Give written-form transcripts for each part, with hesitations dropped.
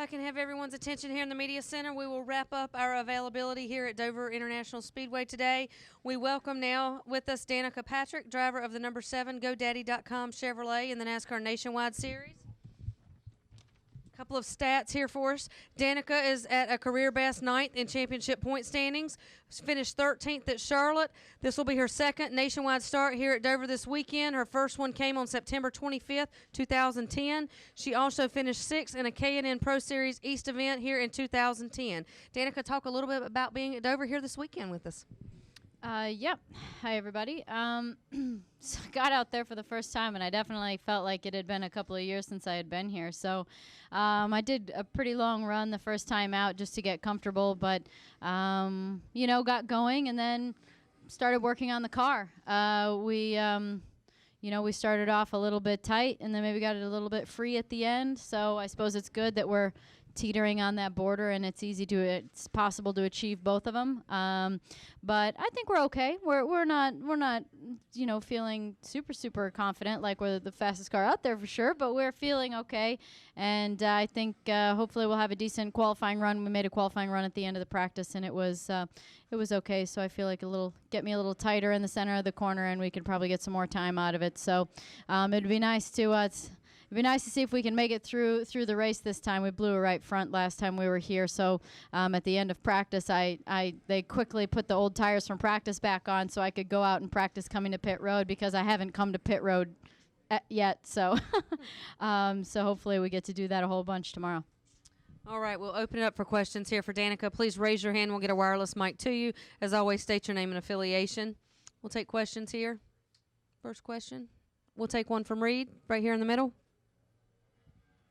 I can have everyone's attention here in the Media Center. We will wrap up our availability here at Dover International Speedway today. We welcome now with us Danica Patrick, driver of the number 7 GoDaddy.com Chevrolet in the NASCAR Nationwide Series. Couple of stats here for us. Danica is at a career best 9th in championship point standings. Finished 13th at Charlotte. This will be her second nationwide start here at Dover this weekend. Her first one came on September 25th, 2010. She also finished 6th in a K&N Pro Series East event here in 2010. Danica, talk a little bit about being at Dover here this weekend with us. Yep. Hi, everybody. So I got out there for the first time, and I definitely felt like it had been a couple of years since I had been here. So I did a pretty long run the first time out just to get comfortable, but, got going and then started working on the car. We started off a little bit tight, and then maybe got it a little bit free at the end. So I suppose it's good that we're teetering on that border, and it's possible to achieve both of them. But I think we're okay. We're not feeling super confident like we're the fastest car out there for sure, but we're feeling okay. And I think hopefully we'll have a decent qualifying run. We made a qualifying run at the end of the practice, and it was okay. So I feel like get me a little tighter in the center of the corner, and we could probably get some more time out of it. So it'd be nice to It'd be nice to see if we can make it through the race this time. We blew a right front last time we were here, so at the end of practice, they quickly put the old tires from practice back on so I could go out and practice coming to pit road because I haven't come to pit road yet. So, so hopefully we get to do that a whole bunch tomorrow. All right, we'll open it up for questions here for Danica. Please raise your hand. We'll get a wireless mic to you. As always, state your name and affiliation. We'll take questions here. First question. We'll take one from Reed right here in the middle.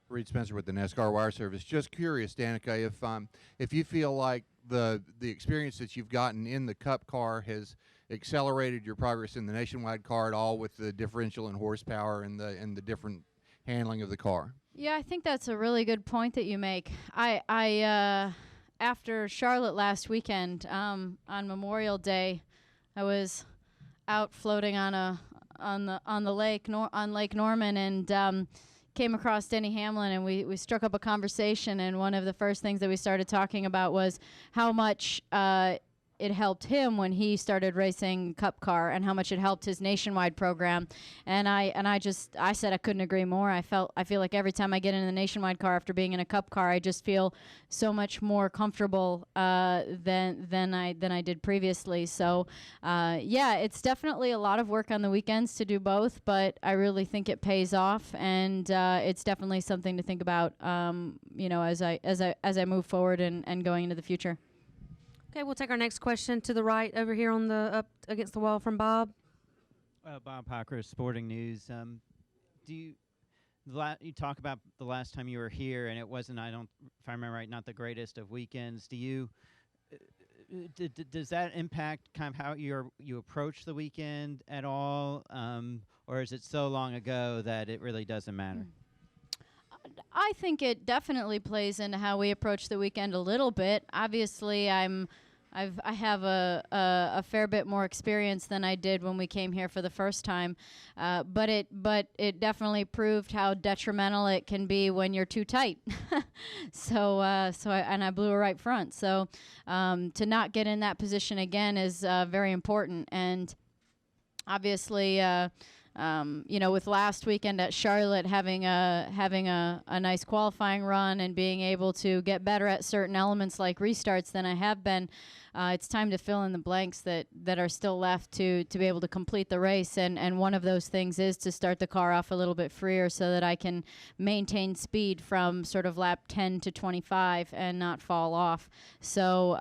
Reed Spencer with the NASCAR Wire Service. Just curious, Danica, if you feel like the experience that you've gotten in the Cup car has accelerated your progress in the Nationwide car at all with the differential in horsepower and the different handling of the car. Yeah, I think that's a really good point that you make. I after Charlotte last weekend on Memorial Day, I was out floating on Lake Norman and came across Denny Hamlin, and we struck up a conversation, and one of the first things that we started talking about was how much it helped him when he started racing Cup car and how much it helped his nationwide program. And I said I couldn't agree more. I feel like every time I get in the nationwide car after being in a Cup car, I just feel so much more comfortable than I did previously. So yeah, it's definitely a lot of work on the weekends to do both, but I really think it pays off, and it's definitely something to think about as I move forward and going into the future. Okay, we'll take our next question to the right over here on the up against the wall from Bob. Bob Packer, Sporting News. You talk about the last time you were here, and it wasn't, if I remember right, not the greatest of weekends. Does that impact kind of how you approach the weekend at all, or is it so long ago that it really doesn't matter? I think it definitely plays into how we approach the weekend a little bit. Obviously, I have a fair bit more experience than I did when we came here for the first time, but it definitely proved how detrimental it can be when you're too tight. I blew a right front. So to not get in that position again is very important. And obviously, with last weekend at Charlotte having a nice qualifying run and being able to get better at certain elements like restarts than I have been, it's time to fill in the blanks that are still left to be able to complete the race. And one of those things is to start the car off a little bit freer so that I can maintain speed from sort of lap 10 to 25 and not fall off. So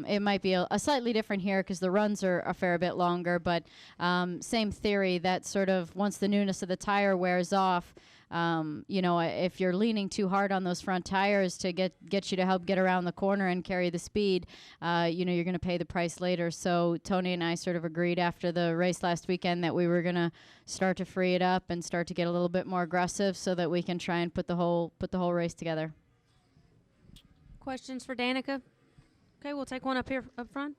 it might be a slightly different here because the runs are a fair bit longer, but same theory that sort of once the newness of the tire wears off, if you're leaning too hard on those front tires to get you to help get around the corner and carry the speed, you're going to pay the price later. So Tony and I sort of agreed after the race last weekend that we were going to start to free it up and start to get a little bit more aggressive so that we can try and put the whole race together. Questions for Danica? Okay, we'll take one up here up front.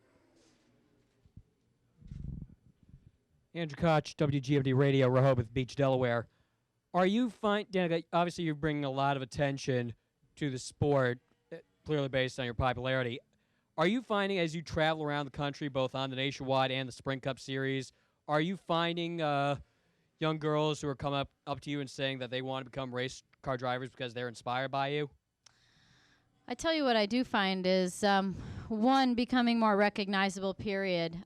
Andrew Koch, WGMD Radio, Rehoboth Beach, Delaware. Are you fine, Danica? Obviously, you're bringing a lot of attention to the sport, clearly based on your popularity. Are you finding, as you travel around the country, both on the Nationwide and the Sprint Cup Series, are you finding young girls who are coming up to you and saying that they want to become race car drivers because they're inspired by you? I tell you what I do find is, one, becoming more recognizable, period,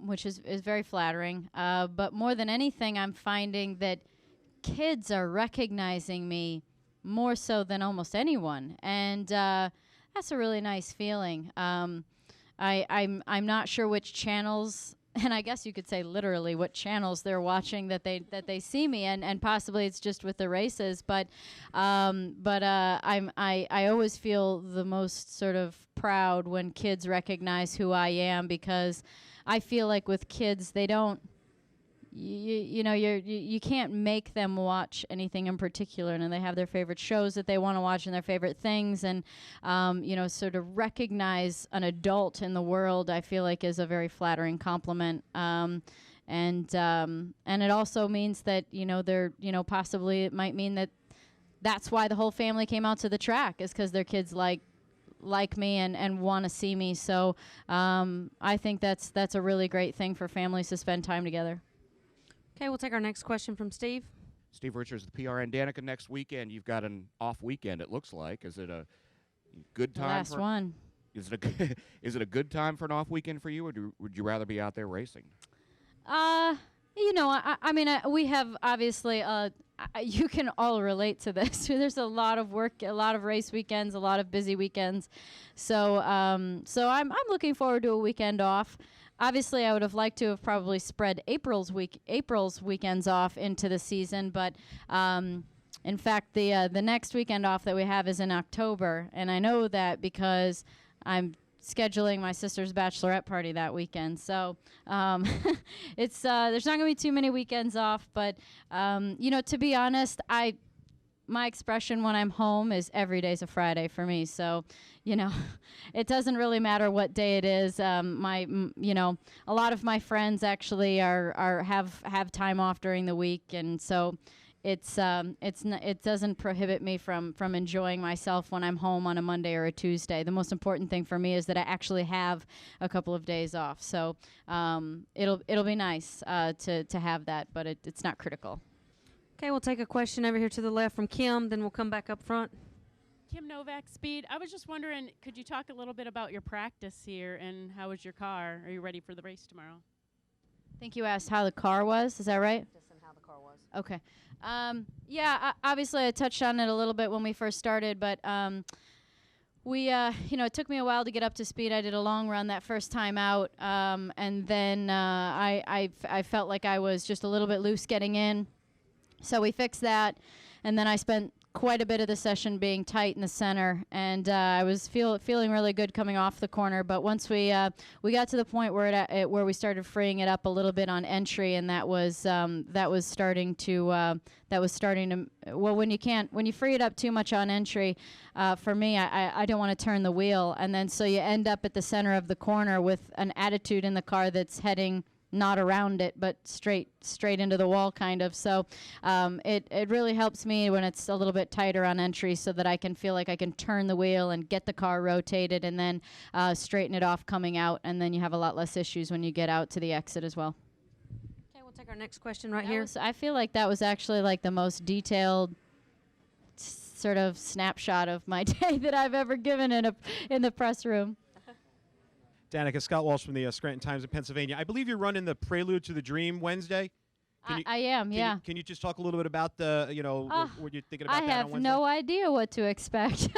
which is very flattering. But more than anything, I'm finding that kids are recognizing me more so than almost anyone. And that's a really nice feeling. I'm not sure which channels, and I guess you could say literally what channels they're watching that they see me, and possibly it's just with the races, but I always feel the most sort of proud when kids recognize who I am, because I feel like with kids they don't. You can't make them watch anything in particular, and they have their favorite shows that they want to watch and their favorite things, and sort of recognize an adult in the world, I feel like is a very flattering compliment. And it also means that they're possibly it might mean that that's why the whole family came out to the track, is because their kids like me and want to see me. So I think that's a really great thing for families to spend time together. Okay, we'll take our next question from Steve. Steve Richards, the PRN. Danica, next weekend you've got an off weekend, it looks like. Is it a good time? The last one. Is it a good time for an off weekend for you, or would you rather be out there racing? We have obviously. You can all relate to this. There's a lot of work, a lot of race weekends, a lot of busy weekends. So I'm looking forward to a weekend off. Obviously, I would have liked to have probably spread April's weekends off into the season, but in fact, the next weekend off that we have is in October, and I know that because I'm scheduling my sister's bachelorette party that weekend. So it's there's not going to be too many weekends off, but to be honest, my expression when I'm home is every day's a Friday for me. So, it doesn't really matter what day it is. A lot of my friends actually have time off during the week, and so it doesn't prohibit me from enjoying myself when I'm home on a Monday or a Tuesday. The most important thing for me is that I actually have a couple of days off. So it'll be nice to have that, but it's not critical. Okay, we'll take a question over here to the left from Kim, then we'll come back up front. Kim Novak, Speed. I was just wondering, could you talk a little bit about your practice here, and how is your car? Are you ready for the race tomorrow? I think you asked how the car was. Is that right? Just on how the car was. Okay. Obviously I touched on it a little bit when we first started, but it took me a while to get up to speed. I did a long run that first time out, and then I felt like I was just a little bit loose getting in. So we fixed that, and then I spent quite a bit of the session being tight in the center, and I was feeling really good coming off the corner. But once we got to the point where where we started freeing it up a little bit on entry, and that was starting to when you free it up too much on entry, for me, I don't want to turn the wheel, and then so you end up at the center of the corner with an attitude in the car that's heading not around it, but straight into the wall, kind of. So it really helps me when it's a little bit tighter on entry, so that I can feel like I can turn the wheel and get the car rotated, and then straighten it off coming out, and then you have a lot less issues when you get out to the exit as well. Okay, we'll take our next question right here. I feel like that was actually like the most detailed sort of snapshot of my day that I've ever given in the press room. Danica, Scott Walsh from the Scranton Times in Pennsylvania. I believe you're running the Prelude to the Dream Wednesday. I am, yeah. Can you just talk a little bit about the, what you're thinking about I that on have Wednesday? no idea what to expect.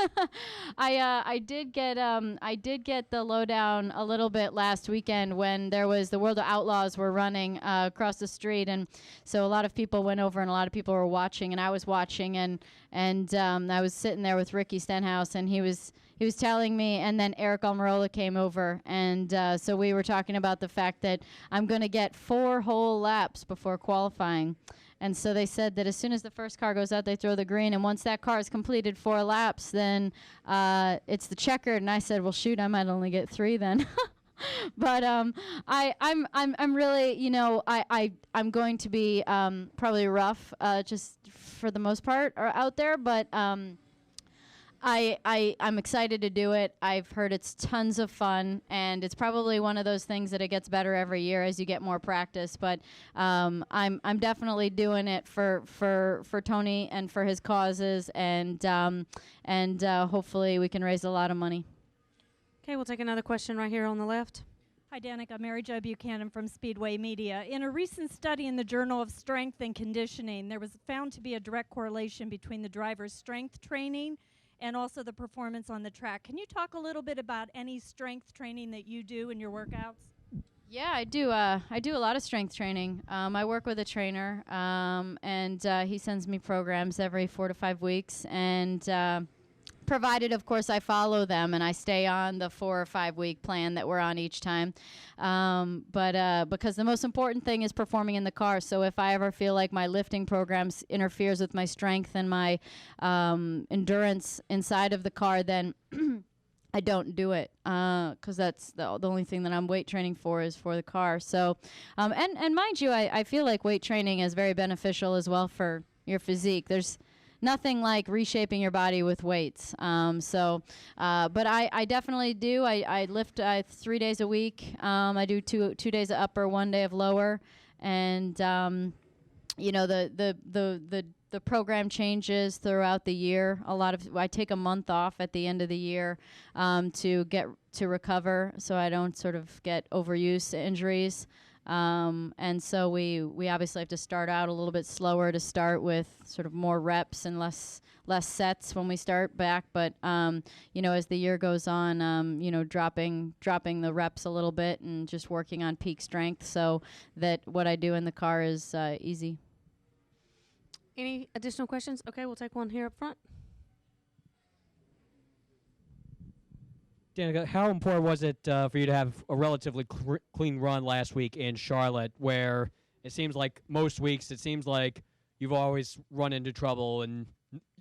I did get the lowdown a little bit last weekend when there was the World of Outlaws were running across the street, and so a lot of people went over and a lot of people were watching, and I was watching, and I was sitting there with Ricky Stenhouse, and he was telling me, and then Eric Almirola came over, and so we were talking about the fact that I'm going to get 4 whole laps before qualifying. And so they said that as soon as the first car goes out, they throw the green, and once that car has completed 4 laps, then it's the checkered. And I said, well, shoot, I might only get 3 then. But I'm really, I'm going to be probably rough, just for the most part, out there, but I'm excited to do it. I've heard it's tons of fun, and it's probably one of those things that it gets better every year as you get more practice. But I'm definitely doing it for Tony and for his causes, and hopefully we can raise a lot of money. Okay, we'll take another question right here on the left. Hi, Danica. Mary Jo Buchanan from Speedway Media. In a recent study in the Journal of Strength and Conditioning, there was found to be a direct correlation between the driver's strength training and also the performance on the track. Can you talk a little bit about any strength training that you do in your workouts? Yeah, I do. I do a lot of strength training. I work with a trainer, and he sends me programs every 4 to 5 weeks, and provided, of course, I follow them and I stay on the 4 or 5 week plan that we're on each time. But because the most important thing is performing in the car. So if I ever feel like my lifting programs interferes with my strength and my endurance inside of the car, then I don't do it, because that's the only thing that I'm weight training for is for the car. So, and mind you, I feel like weight training is very beneficial as well for your physique. There's nothing like reshaping your body with weights. But I definitely do. I lift 3 days a week. I do two days of upper, 1 day of lower, and you know the program changes throughout the year. I take a month off at the end of the year to recover, so I don't sort of get overuse injuries. And so we obviously have to start out a little bit slower to start with sort of more reps and less sets when we start back. But you know, as the year goes on, you know, dropping the reps a little bit and just working on peak strength so that what I do in the car is easy. Any additional questions? Okay, we'll take one here up front. Danica, how important was it for you to have a relatively clean run last week in Charlotte, where it seems like most weeks, it seems like you've always run into trouble, and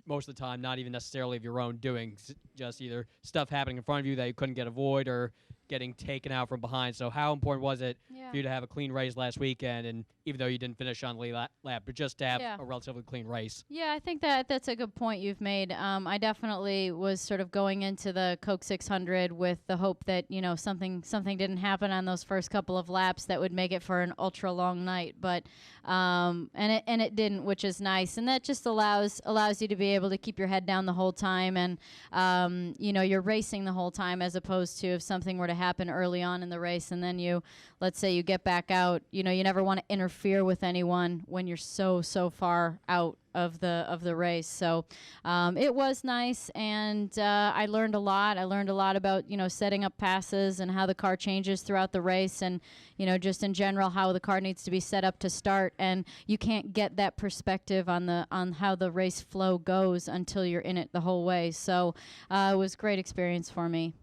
most of the time not even necessarily of your own doing, just either stuff happening in front of you that you couldn't get avoid or getting taken out from behind. So how important was it for you to have a clean race last weekend, and even though you didn't finish on the lead lap, but just to have a relatively clean race? Yeah, I think that's a good point you've made. I definitely was sort of going into the Coke 600 with the hope that, you know, something didn't happen on those first couple of laps that would make it for an ultra long night. But and it didn't, which is nice, and that just allows you to be able to keep your head down the whole time, and you know, you're racing the whole time, as opposed to if something were to happen early on in the race and then let's say you get back out, you know, you never want to interfere with anyone when you're so far out of the race. So it was nice, and I learned a lot. I learned a lot about, you know, setting up passes and how the car changes throughout the race, and, you know, just in general how the car needs to be set up to start. And you can't get that perspective on how the race flow goes until you're in it the whole way. So it was a great experience for me.